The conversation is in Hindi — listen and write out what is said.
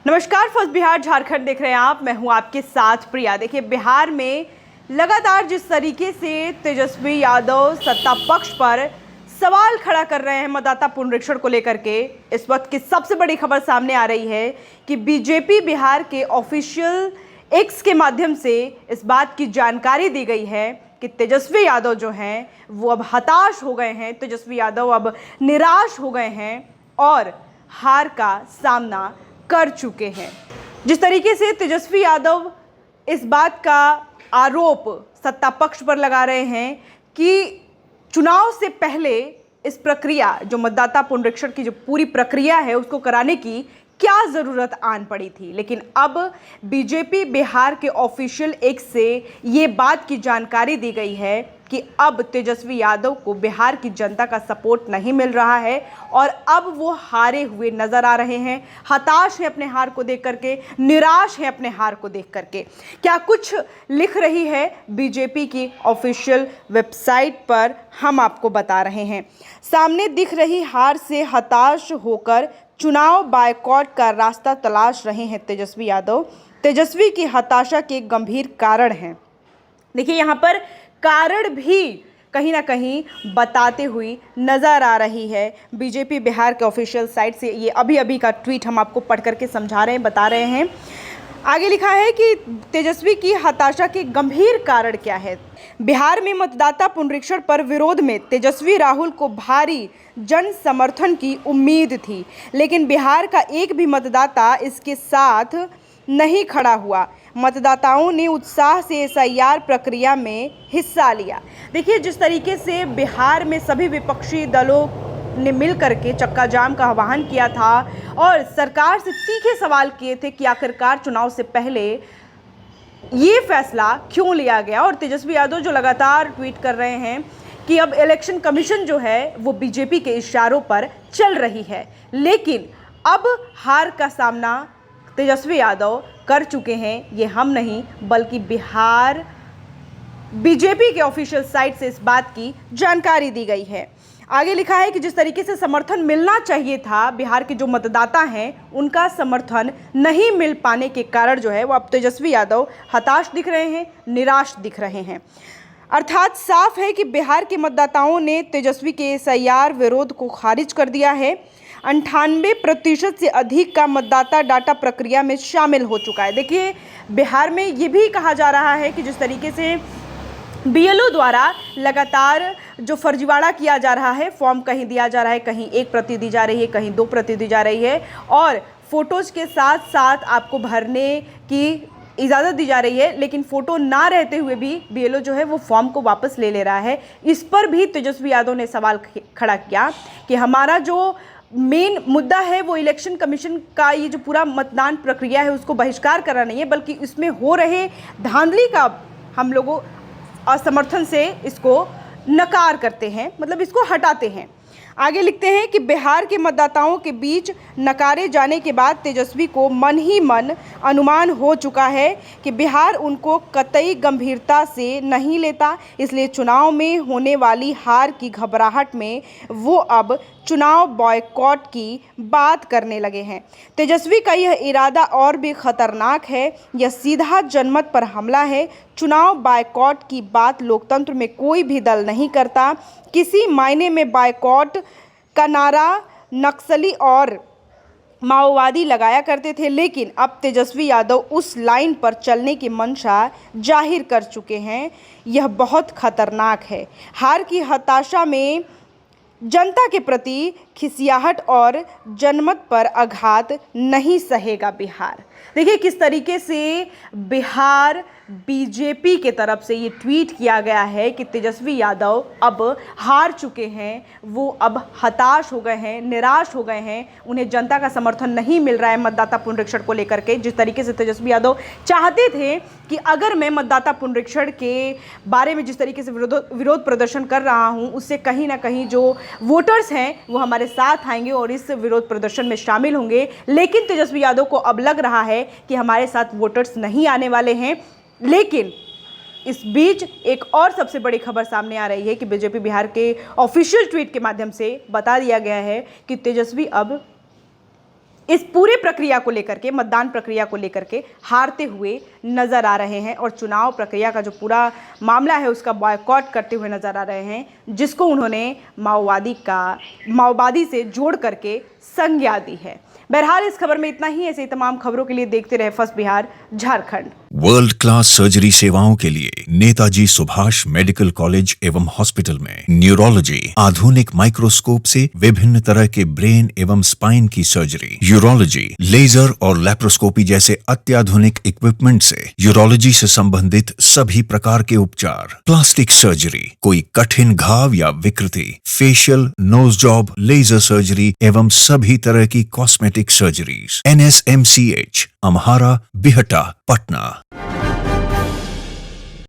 नमस्कार, फर्स्ट बिहार झारखंड देख रहे हैं आप। मैं हूं आपके साथ प्रिया। देखिए, बिहार में लगातार जिस तरीके से तेजस्वी यादव सत्ता पक्ष पर सवाल खड़ा कर रहे हैं मतदाता पुनरीक्षण को लेकर के, इस वक्त की सबसे बड़ी खबर सामने आ रही है कि बीजेपी बिहार के ऑफिशियल एक्स के माध्यम से इस बात की जानकारी दी गई है कि तेजस्वी यादव जो हैं वो अब हताश हो गए हैं, तेजस्वी यादव अब निराश हो गए हैं और हार का सामना कर चुके हैं। जिस तरीके से तेजस्वी यादव इस बात का आरोप सत्ता पक्ष पर लगा रहे हैं कि चुनाव से पहले इस प्रक्रिया, जो मतदाता पुनरीक्षण की जो पूरी प्रक्रिया है उसको कराने की क्या ज़रूरत आन पड़ी थी, लेकिन अब बीजेपी बिहार के ऑफिशियल एक्स से ये बात की जानकारी दी गई है कि अब तेजस्वी यादव को बिहार की जनता का सपोर्ट नहीं मिल रहा है और अब वो हारे हुए नजर आ रहे हैं, हताश हैं अपने हार को देख करके, निराश हैं अपने हार को देख करके। क्या कुछ लिख रही है बीजेपी की ऑफिशियल वेबसाइट पर, हम आपको बता रहे हैं। सामने दिख रही हार से हताश होकर चुनाव बायकॉट का रास्ता तलाश रहे हैं तेजस्वी यादव। तेजस्वी की हताशा के गंभीर कारण हैं। देखिए, यहाँ पर कारण भी कहीं ना कहीं बताते हुई नज़र आ रही है बीजेपी बिहार के ऑफिशियल साइट से। ये अभी का ट्वीट हम आपको पढ़ करके समझा रहे हैं, बता रहे हैं। आगे लिखा है कि तेजस्वी की हताशा के गंभीर कारण क्या है। बिहार में मतदाता पुनरीक्षण पर विरोध में तेजस्वी राहुल को भारी जन समर्थन की उम्मीद थी, लेकिन बिहार का एक भी मतदाता इसके साथ नहीं खड़ा हुआ। मतदाताओं ने उत्साह से एसआईआर प्रक्रिया में हिस्सा लिया। देखिए, जिस तरीके से बिहार में सभी विपक्षी दलों ने मिल करके चक्का जाम का आह्वान किया था और सरकार से तीखे सवाल किए थे कि आखिरकार चुनाव से पहले ये फैसला क्यों लिया गया, और तेजस्वी यादव जो लगातार ट्वीट कर रहे हैं कि अब इलेक्शन कमीशन जो है वो बीजेपी के इशारों पर चल रही है, लेकिन अब हार का सामना तेजस्वी यादव कर चुके हैं। ये हम नहीं बल्कि बिहार बीजेपी के ऑफिशियल साइट से इस बात की जानकारी दी गई है। आगे लिखा है कि जिस तरीके से समर्थन मिलना चाहिए था, बिहार के जो मतदाता हैं उनका समर्थन नहीं मिल पाने के कारण जो है वो अब तेजस्वी यादव हताश दिख रहे हैं, निराश दिख रहे हैं। अर्थात साफ है कि बिहार के मतदाताओं ने तेजस्वी के एसआईआर विरोध को खारिज कर दिया है। 98% से अधिक का मतदाता डाटा प्रक्रिया में शामिल हो चुका है। देखिए, बिहार में ये भी कहा जा रहा है कि जिस तरीके से बीएलओ द्वारा लगातार जो फर्जीवाड़ा किया जा रहा है, फॉर्म कहीं दिया जा रहा है, कहीं 1 प्रति दी जा रही है, कहीं 2 प्रति दी जा रही है और फोटोज़ के साथ साथ आपको भरने की इजाज़त दी जा रही है, लेकिन फ़ोटो ना रहते हुए भी बीएलओ जो है वो फॉर्म को वापस ले रहा है। इस पर भी तेजस्वी यादव ने सवाल खड़ा किया कि हमारा जो मेन मुद्दा है वो इलेक्शन कमीशन का ये जो पूरा मतदान प्रक्रिया है उसको बहिष्कार करना नहीं है, बल्कि इसमें हो रहे धांधली का हम लोगों असमर्थन से इसको नकार करते हैं, मतलब इसको हटाते हैं। आगे लिखते हैं कि बिहार के मतदाताओं के बीच नकारे जाने के बाद तेजस्वी को मन ही मन अनुमान हो चुका है कि बिहार उनको कतई गंभीरता से नहीं लेता, इसलिए चुनाव में होने वाली हार की घबराहट में वो अब चुनाव बॉयकॉट की बात करने लगे हैं। तेजस्वी का यह इरादा और भी खतरनाक है, यह सीधा जनमत पर हमला है। चुनाव बायकॉट की बात लोकतंत्र में कोई भी दल नहीं करता। किसी मायने में बायकॉट का नारा नक्सली और माओवादी लगाया करते थे, लेकिन अब तेजस्वी यादव उस लाइन पर चलने की मंशा जाहिर कर चुके हैं। यह बहुत खतरनाक है। हार की हताशा में जनता के प्रति खिसियाहट और जनमत पर आघात नहीं सहेगा बिहार। देखिए, किस तरीके से बिहार बीजेपी के तरफ से ये ट्वीट किया गया है कि तेजस्वी यादव अब हार चुके हैं, वो अब हताश हो गए हैं, निराश हो गए हैं, उन्हें जनता का समर्थन नहीं मिल रहा है मतदाता पुनरीक्षण को लेकर के। जिस तरीके से तेजस्वी यादव चाहते थे कि अगर मैं मतदाता पुनरीक्षण के बारे में जिस तरीके से विरोध प्रदर्शन कर रहा हूँ, उससे कहीं ना कहीं जो वोटर्स हैं वो हमारे साथ आएंगे और इस विरोध प्रदर्शन में शामिल होंगे, लेकिन तेजस्वी यादव को अब लग रहा है कि हमारे साथ वोटर्स नहीं आने वाले हैं। लेकिन इस बीच एक और सबसे बड़ी खबर सामने आ रही है कि बीजेपी बिहार के ऑफिशियल ट्वीट के माध्यम से बता दिया गया है कि तेजस्वी अब इस पूरी प्रक्रिया को लेकर के, मतदान प्रक्रिया को लेकर के हारते हुए नजर आ रहे हैं और चुनाव प्रक्रिया का जो पूरा मामला है उसका बॉयकॉट करते हुए नजर आ रहे हैं, जिसको उन्होंने माओवादी से जोड़ करके संज्ञा दी है। बहरहाल इस खबर में इतना ही। ऐसे ही तमाम खबरों के लिए देखते रहे first Bihar Jharkhand. World class surgery सेवाओं के लिए नेताजी सुभाष मेडिकल कॉलेज एवं हॉस्पिटल में न्यूरोलॉजी, आधुनिक माइक्रोस्कोप से विभिन्न तरह के ब्रेन एवं स्पाइन की सर्जरी, यूरोलॉजी, लेजर और लैप्रोस्कोपी जैसे अत्याधुनिक इक्विपमेंट से यूरोलॉजी से संबंधित सभी प्रकार के उपचार, प्लास्टिक सर्जरी, कोई कठिन घाव या विकृति, facial, nose job, laser surgery एवं सभी तरह की cosmetic surgeries. NSMCH, Amhara, Bihta, Patna.